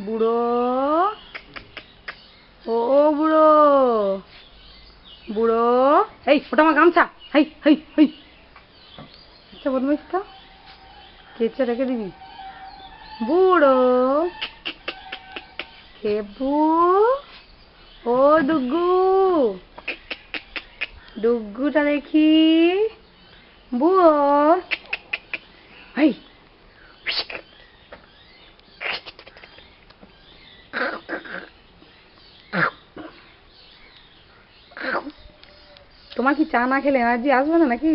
বুড়ো, ও বুড়ো, বুড়ো, এই ওটা আমার গামছা, হেই হেই হেই, আচ্ছা বদমাইশটা, কেচে রেখে দিবি। বুড়ো, হেবু, ও ডুগু, ডুগুটা দেখি, বুড়ো, হেই, তোমার কি চা না খেলে এনার্জি আসবে না নাকি?